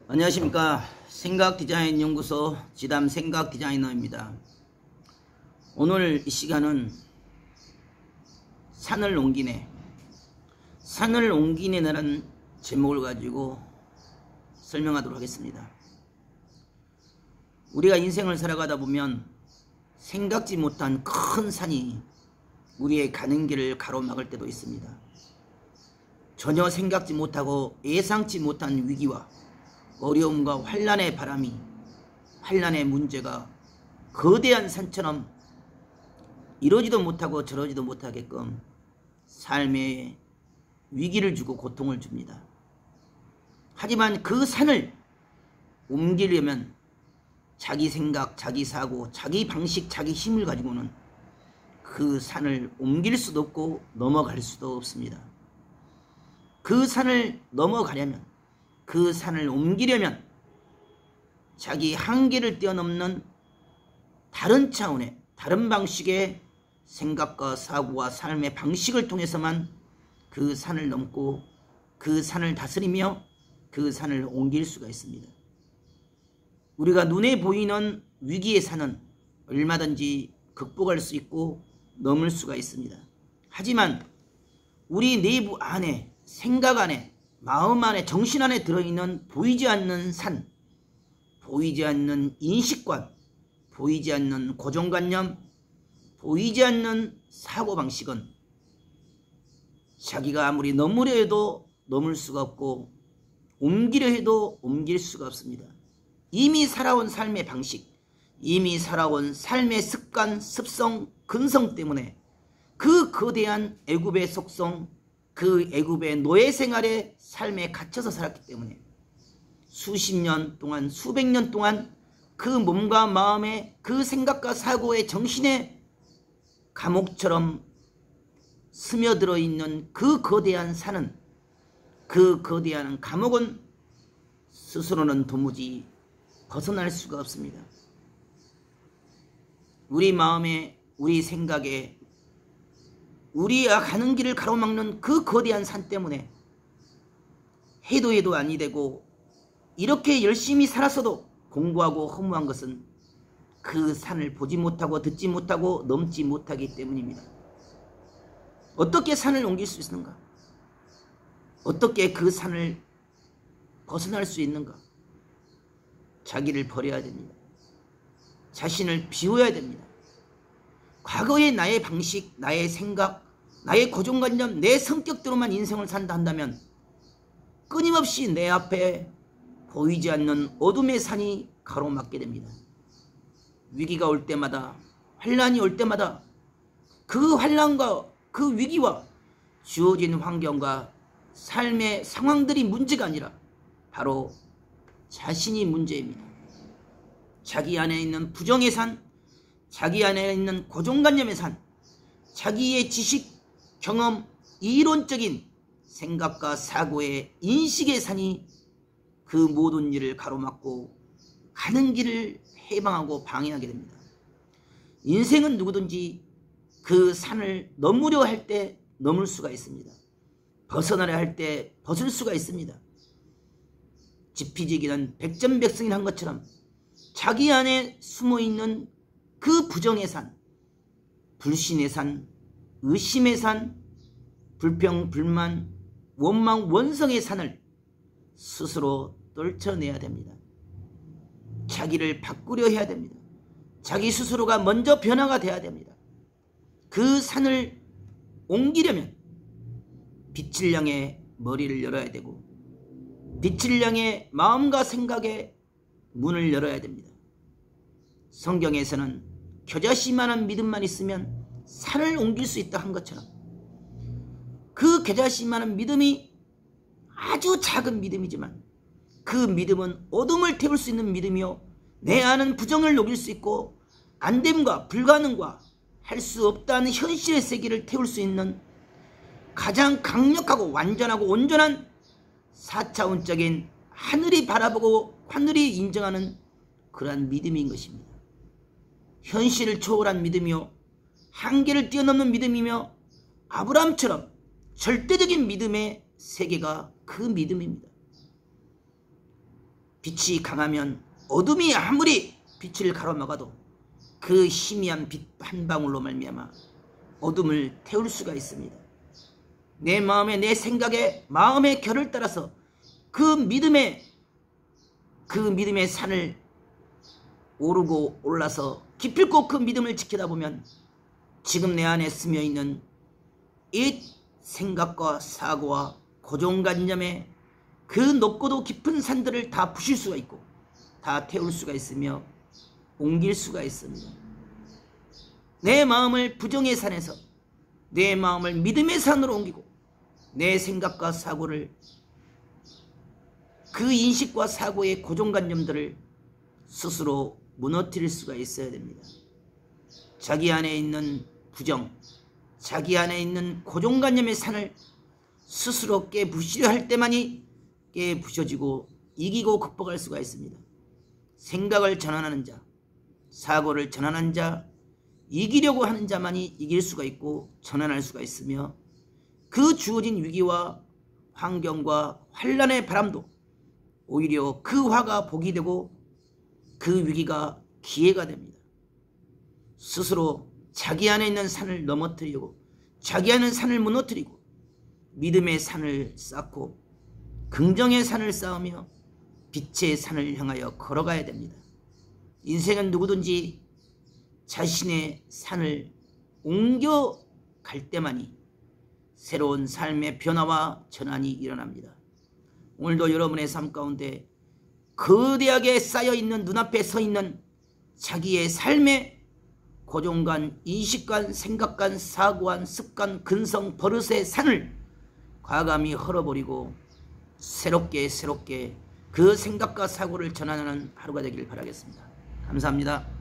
안녕하십니까. 생각디자인연구소 지담 생각디자이너입니다. 오늘 이 시간은 산을 옮기네, 산을 옮기네라는 제목을 가지고 설명하도록 하겠습니다. 우리가 인생을 살아가다 보면 생각지 못한 큰 산이 우리의 가는 길을 가로막을 때도 있습니다. 전혀 생각지 못하고 예상치 못한 위기와 어려움과 환난의 바람이, 환난의 문제가 거대한 산처럼 이러지도 못하고 저러지도 못하게끔 삶에 위기를 주고 고통을 줍니다. 하지만 그 산을 옮기려면 자기 생각, 자기 사고, 자기 방식, 자기 힘을 가지고는 그 산을 옮길 수도 없고 넘어갈 수도 없습니다. 그 산을 넘어가려면, 그 산을 옮기려면 자기 한계를 뛰어넘는 다른 차원의, 다른 방식의 생각과 사고와 삶의 방식을 통해서만 그 산을 넘고 그 산을 다스리며 그 산을 옮길 수가 있습니다. 우리가 눈에 보이는 위기의 산은 얼마든지 극복할 수 있고 넘을 수가 있습니다. 하지만 우리 내부 안에, 생각 안에, 마음 안에, 정신 안에 들어있는 보이지 않는 산, 보이지 않는 인식관, 보이지 않는 고정관념, 보이지 않는 사고방식은 자기가 아무리 넘으려 해도 넘을 수가 없고 옮기려 해도 옮길 수가 없습니다. 이미 살아온 삶의 방식, 이미 살아온 삶의 습관, 습성, 근성 때문에 그 거대한 애굽의 속성, 그 애굽의 노예 생활의 삶에 갇혀서 살았기 때문에 수십 년 동안, 수백 년 동안 그 몸과 마음에, 그 생각과 사고의 정신에 감옥처럼 스며들어 있는 그 거대한 산은, 그 거대한 감옥은 스스로는 도무지 벗어날 수가 없습니다. 우리 마음에, 우리 생각에, 우리가 가는 길을 가로막는 그 거대한 산 때문에 해도 아니 되고 이렇게 열심히 살았어도 공부하고 허무한 것은 그 산을 보지 못하고 듣지 못하고 넘지 못하기 때문입니다. 어떻게 산을 옮길 수 있는가? 어떻게 그 산을 벗어날 수 있는가? 자기를 버려야 됩니다. 자신을 비워야 됩니다. 과거의 나의 방식, 나의 생각, 나의 고정관념, 내 성격대로만 인생을 산다 한다면 끊임없이 내 앞에 보이지 않는 어둠의 산이 가로막게 됩니다. 위기가 올 때마다, 환난이 올 때마다 그 환난과 그 위기와 주어진 환경과 삶의 상황들이 문제가 아니라 바로 자신이 문제입니다. 자기 안에 있는 부정의 산, 자기 안에 있는 고정관념의 산, 자기의 지식, 경험, 이론적인 생각과 사고의 인식의 산이 그 모든 일을 가로막고 가는 길을 해방하고 방해하게 됩니다. 인생은 누구든지 그 산을 넘으려 할 때 넘을 수가 있습니다. 벗어나려 할 때 벗을 수가 있습니다. 지피지기는 백전백승이 한 것처럼 자기 안에 숨어있는 그 부정의 산, 불신의 산, 의심의 산, 불평, 불만, 원망, 원성의 산을 스스로 떨쳐내야 됩니다. 자기를 바꾸려 해야 됩니다. 자기 스스로가 먼저 변화가 돼야 됩니다. 그 산을 옮기려면 빛을 향해 머리를 열어야 되고 빛을 향해 마음과 생각의 문을 열어야 됩니다. 성경에서는 겨자씨만한 믿음만 있으면 산을 옮길 수 있다 한 것처럼 그 겨자씨만한 믿음이 아주 작은 믿음이지만 그 믿음은 어둠을 태울 수 있는 믿음이요, 내 안은 부정을 녹일 수 있고 안됨과 불가능과 할 수 없다는 현실의 세계를 태울 수 있는 가장 강력하고 완전하고 온전한 4차원적인 하늘이 바라보고 하늘이 인정하는 그러한 믿음인 것입니다. 현실을 초월한 믿음이요, 한계를 뛰어넘는 믿음이며 아브라함처럼 절대적인 믿음의 세계가 그 믿음입니다. 빛이 강하면 어둠이 아무리 빛을 가로막아도 그 희미한 빛 한 방울로 말미암아 어둠을 태울 수가 있습니다. 내 마음에, 내 생각에, 마음의 결을 따라서 그 믿음의 산을 오르고 올라서 기필코 그 믿음을 지키다 보면 지금 내 안에 스며 있는 이 생각과 사고와 고정관념의 그 높고도 깊은 산들을 다 부실 수가 있고 다 태울 수가 있으며 옮길 수가 있습니다. 내 마음을 부정의 산에서 내 마음을 믿음의 산으로 옮기고 내 생각과 사고를, 그 인식과 사고의 고정관념들을 스스로 무너뜨릴 수가 있어야 됩니다. 자기 안에 있는 부정, 자기 안에 있는 고정관념의 산을 스스로 깨부시려 할 때만이 깨부셔지고 이기고 극복할 수가 있습니다. 생각을 전환하는 자, 사고를 전환한 자, 이기려고 하는 자만이 이길 수가 있고 전환할 수가 있으며 그 주어진 위기와 환경과 환란의 바람도 오히려 그 화가 복이 되고 그 위기가 기회가 됩니다. 스스로 자기 안에 있는 산을 넘어뜨리고 자기 안에 있는 산을 무너뜨리고 믿음의 산을 쌓고 긍정의 산을 쌓으며 빛의 산을 향하여 걸어가야 됩니다. 인생은 누구든지 자신의 산을 옮겨갈 때만이 새로운 삶의 변화와 전환이 일어납니다. 오늘도 여러분의 삶 가운데 거대하게 쌓여있는, 눈앞에 서있는 자기의 삶의 고정관, 인식관, 생각관, 사고관, 습관, 근성, 버릇의 산을 과감히 헐어버리고 새롭게 그 생각과 사고를 전환하는 하루가 되길 바라겠습니다. 감사합니다.